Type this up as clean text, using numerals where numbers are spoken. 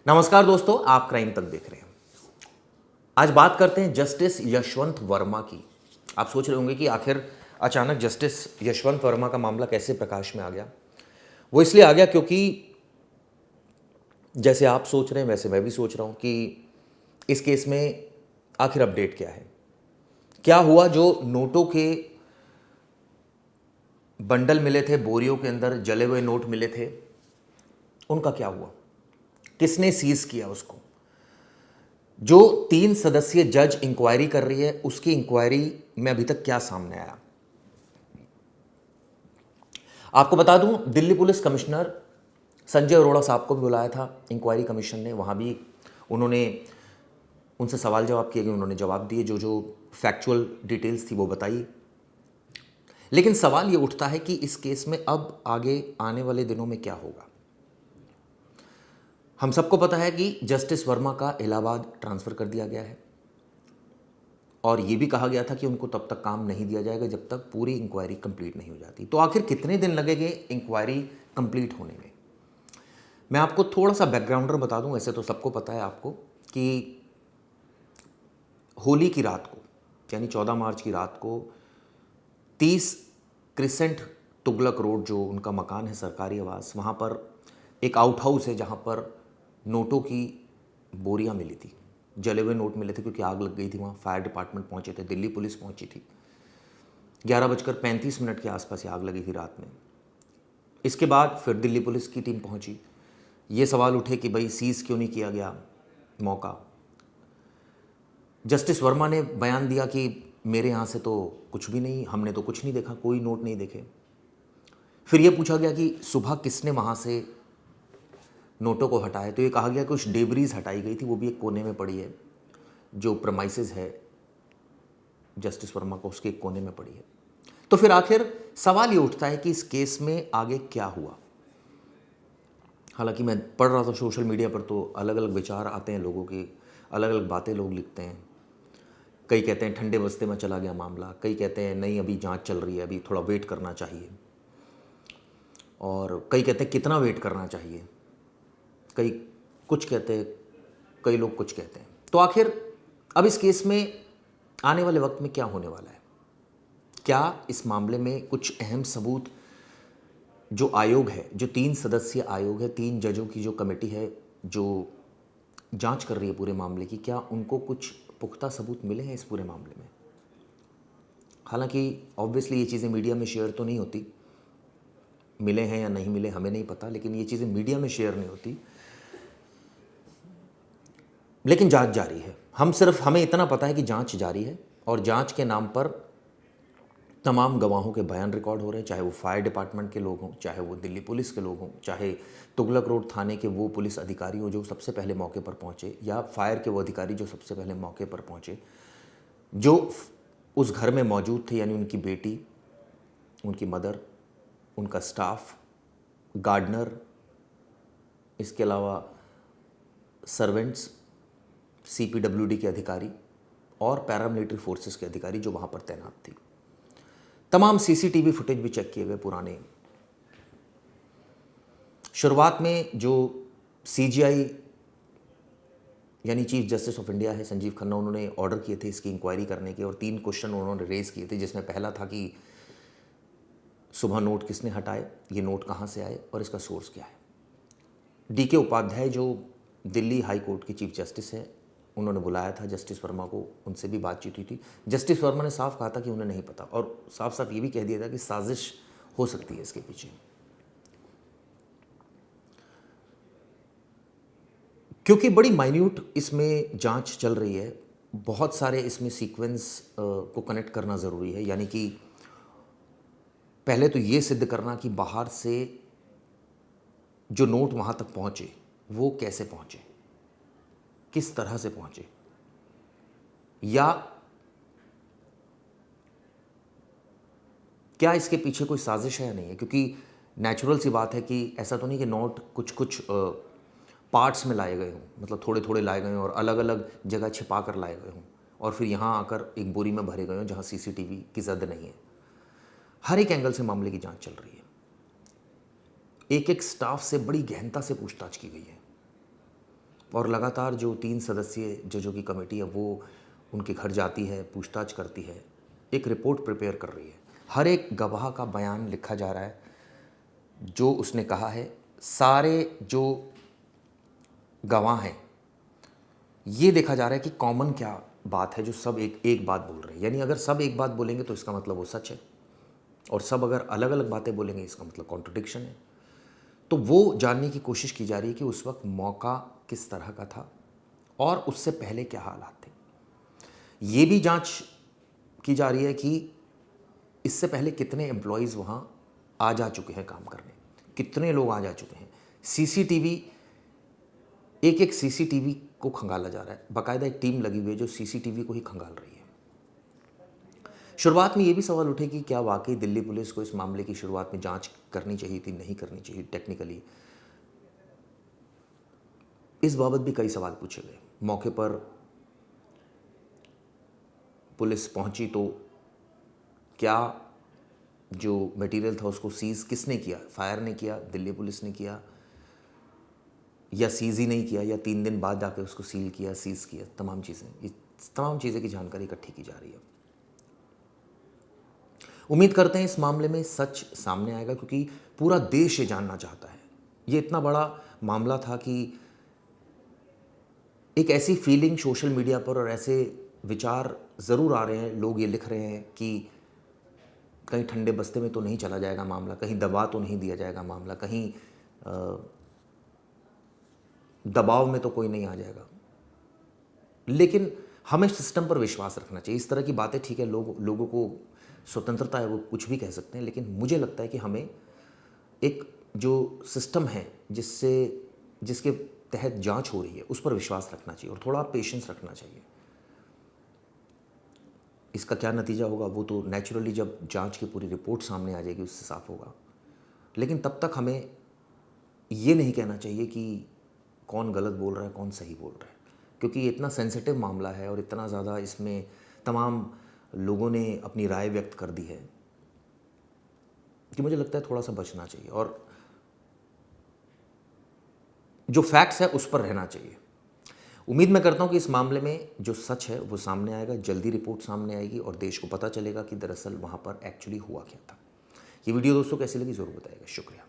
नमस्कार दोस्तों, आप क्राइम तक देख रहे हैं। आज बात करते हैं जस्टिस यशवंत वर्मा की। आप सोच रहे होंगे कि आखिर अचानक जस्टिस यशवंत वर्मा का मामला कैसे प्रकाश में आ गया। वो इसलिए आ गया क्योंकि जैसे आप सोच रहे हैं वैसे मैं भी सोच रहा हूं कि इस केस में आखिर अपडेट क्या है, क्या हुआ। जो नोटों के बंडल मिले थे, बोरियों के अंदर जले हुए नोट मिले थे, उनका क्या हुआ, किसने सीज किया उसको। जो 3 सदस्यीय जज इंक्वायरी कर रही है, उसकी इंक्वायरी में अभी तक क्या सामने आया। आपको बता दूं, दिल्ली पुलिस कमिश्नर संजय अरोड़ा साहब को भी बुलाया था इंक्वायरी कमीशन ने। वहां भी उन्होंने उनसे सवाल जवाब किए गए, उन्होंने जवाब दिए, जो जो फैक्चुअल डिटेल्स थी वो बताई। लेकिन सवाल ये उठता है कि इस केस में अब आगे आने वाले दिनों में क्या होगा। हम सबको पता है कि जस्टिस वर्मा का इलाहाबाद ट्रांसफ़र कर दिया गया है और ये भी कहा गया था कि उनको तब तक काम नहीं दिया जाएगा जब तक पूरी इंक्वायरी कंप्लीट नहीं हो जाती। तो आखिर कितने दिन लगेंगे इंक्वायरी कंप्लीट होने में। मैं आपको थोड़ा सा बैकग्राउंडर बता दूं। वैसे तो सबको पता है आपको कि होली की रात को, यानी 14 मार्च की रात को 30 क्रिसेंट तुगलक रोड, जो उनका मकान है सरकारी आवास, वहाँ पर एक आउट हाउस है जहाँ पर नोटों की बोरियां मिली थी, जले हुए नोट मिले थे क्योंकि आग लग गई थी। वहाँ फायर डिपार्टमेंट पहुँचे थे, दिल्ली पुलिस पहुँची थी। 11:35 के आसपास ये आग लगी थी रात में। इसके बाद फिर दिल्ली पुलिस की टीम पहुँची। ये सवाल उठे कि भाई सीज़ क्यों नहीं किया गया मौका। जस्टिस वर्मा ने बयान दिया कि मेरे यहाँ से तो कुछ भी नहीं, हमने तो कुछ नहीं देखा, कोई नोट नहीं देखे। फिर ये पूछा गया कि सुबह किसने वहाँ से नोटों को हटाया, तो ये कहा गया कि कुछ डेबरीज हटाई गई थी, वो भी एक कोने में पड़ी है, जो प्रमाइसेस है जस्टिस वर्मा को, उसके एक कोने में पड़ी है। तो फिर आखिर सवाल ये उठता है कि इस केस में आगे क्या हुआ। हालांकि मैं पढ़ रहा था सोशल मीडिया पर, तो अलग अलग विचार आते हैं लोगों के, अलग अलग बातें लोग लिखते हैं। कई कहते हैं ठंडे बस्ते में चला गया मामला, कई कहते हैं नहीं अभी जांच चल रही है, अभी थोड़ा वेट करना चाहिए, और कई कहते हैं कितना वेट करना चाहिए। कई कुछ कहते हैं, कई लोग कुछ कहते हैं। तो आखिर अब इस केस में आने वाले वक्त में क्या होने वाला है। क्या इस मामले में कुछ अहम सबूत, जो आयोग है, जो 3 सदस्यीय आयोग है, 3 जजों की जो कमेटी है जो जांच कर रही है पूरे मामले की, क्या उनको कुछ पुख्ता सबूत मिले हैं इस पूरे मामले में। हालांकि ऑब्वियसली ये चीज़ें मीडिया में शेयर तो नहीं होती, मिले हैं या नहीं मिले हमें नहीं पता, लेकिन ये चीज़ें मीडिया में शेयर नहीं होती। लेकिन जांच जारी है। हमें इतना पता है कि जांच जारी है, और जांच के नाम पर तमाम गवाहों के बयान रिकॉर्ड हो रहे हैं, चाहे वो फायर डिपार्टमेंट के लोग हों, चाहे वो दिल्ली पुलिस के लोग हों, चाहे तुगलक रोड थाने के वो पुलिस अधिकारी हों जो सबसे पहले मौके पर पहुंचे, या फायर के वो अधिकारी जो सबसे पहले मौके पर पहुंचे, जो उस घर में मौजूद थे, यानी उनकी बेटी, उनकी मदर, उनका स्टाफ, गार्डनर, इसके अलावा सर्वेंट्स, CPWD के अधिकारी और पैरामिलिट्री फोर्सेस के अधिकारी जो वहाँ पर तैनात थी। तमाम CCTV फुटेज भी चेक किए गए पुराने। शुरुआत में जो CGI यानी चीफ जस्टिस ऑफ इंडिया है संजीव खन्ना, उन्होंने ऑर्डर किए थे इसकी इंक्वायरी करने के, और 3 क्वेश्चन उन्होंने रेज किए थे, जिसमें पहला था कि सुबह नोट किसने हटाए, ये नोट कहाँ से आए और इसका सोर्स क्या है। DK उपाध्याय जो दिल्ली हाई कोर्ट के चीफ जस्टिस हैं, उन्होंने बुलाया था जस्टिस वर्मा को, उनसे भी बातचीत हुई थी। जस्टिस वर्मा ने साफ कहा था कि उन्हें नहीं पता, और साफ साफ ये भी कह दिया था कि साजिश हो सकती है इसके पीछे, क्योंकि बड़ी माइन्यूट इसमें जांच चल रही है। बहुत सारे इसमें सीक्वेंस को कनेक्ट करना ज़रूरी है, यानी कि पहले तो ये सिद्ध करना कि बाहर से जो नोट वहाँ तक पहुँचे वो कैसे पहुँचे, किस तरह से पहुँचे, या क्या इसके पीछे कोई साजिश है या नहीं है। क्योंकि नेचुरल सी बात है कि ऐसा तो नहीं कि नोट कुछ कुछ पार्ट्स में लाए गए हों, मतलब थोड़े थोड़े लाए गए हों और अलग अलग जगह छिपा कर लाए गए हों, और फिर यहाँ आकर एक बोरी में भरे गए हों जहाँ CCTV की जद नहीं है। हर एक एंगल से मामले की जांच चल रही है। एक एक स्टाफ से बड़ी गहनता से पूछताछ की गई है। और लगातार जो 3 सदस्यीय जजों की कमेटी है वो उनके घर जाती है, पूछताछ करती है, एक रिपोर्ट प्रिपेयर कर रही है। हर एक गवाह का बयान लिखा जा रहा है, जो उसने कहा है। सारे जो गवाह हैं, ये देखा जा रहा है कि कॉमन क्या बात है जो सब एक बात बोल रहे हैं। यानी अगर सब एक बात बोलेंगे तो इसका मतलब वो सच है, और सब अगर अलग अलग बातें बोलेंगे इसका मतलब कॉन्ट्रडिक्शन है। तो वो जानने की कोशिश की जा रही है कि उस वक्त मौका किस तरह का था और उससे पहले क्या हालात थे। ये भी जांच की जा रही है कि इससे पहले कितने एम्प्लॉयज़ वहाँ आ जा चुके हैं काम करने, कितने लोग आ जा चुके हैं। सीसीटीवी, एक सीसीटीवी को खंगाला जा रहा है। बाकायदा एक टीम लगी हुई है जो सीसीटीवी को ही खंगाल रही है। शुरुआत में ये भी सवाल उठे कि क्या वाकई दिल्ली पुलिस को इस मामले की शुरुआत में जांच करनी चाहिए थी, नहीं करनी चाहिए टेक्निकली। इस बाबत भी कई सवाल पूछे गए। मौके पर पुलिस पहुंची तो क्या जो मटेरियल था उसको सीज किसने किया? फायर ने किया, दिल्ली पुलिस ने किया, या सीज ही नहीं किया, या 3 दिन बाद जाके उसको सील किया, सीज किया? तमाम चीज़ें की जानकारी इकट्ठी की जा रही है। उम्मीद करते हैं इस मामले में सच सामने आएगा, क्योंकि पूरा देश ये जानना चाहता है। ये इतना बड़ा मामला था कि एक ऐसी फीलिंग सोशल मीडिया पर और ऐसे विचार ज़रूर आ रहे हैं, लोग ये लिख रहे हैं कि कहीं ठंडे बस्ते में तो नहीं चला जाएगा मामला, कहीं दबा तो नहीं दिया जाएगा मामला, कहीं दबाव में तो कोई नहीं आ जाएगा। लेकिन हमें सिस्टम पर विश्वास रखना चाहिए। इस तरह की बातें ठीक है, लोगों को स्वतंत्रता है, वो कुछ भी कह सकते हैं, लेकिन मुझे लगता है कि हमें एक जो सिस्टम है जिसके तहत जांच हो रही है उस पर विश्वास रखना चाहिए और थोड़ा पेशेंस रखना चाहिए। इसका क्या नतीजा होगा वो तो नेचुरली जब जांच की पूरी रिपोर्ट सामने आ जाएगी उससे साफ होगा। लेकिन तब तक हमें ये नहीं कहना चाहिए कि कौन गलत बोल रहा है, कौन सही बोल रहा है, क्योंकि ये इतना सेंसिटिव मामला है और इतना ज़्यादा इसमें तमाम लोगों ने अपनी राय व्यक्त कर दी है कि मुझे लगता है थोड़ा सा बचना चाहिए और जो फैक्ट्स है उस पर रहना चाहिए। उम्मीद मैं करता हूं कि इस मामले में जो सच है वो सामने आएगा, जल्दी रिपोर्ट सामने आएगी और देश को पता चलेगा कि दरअसल वहां पर एक्चुअली हुआ क्या था। ये वीडियो दोस्तों कैसी लगी ज़रूर बताइएगा। शुक्रिया।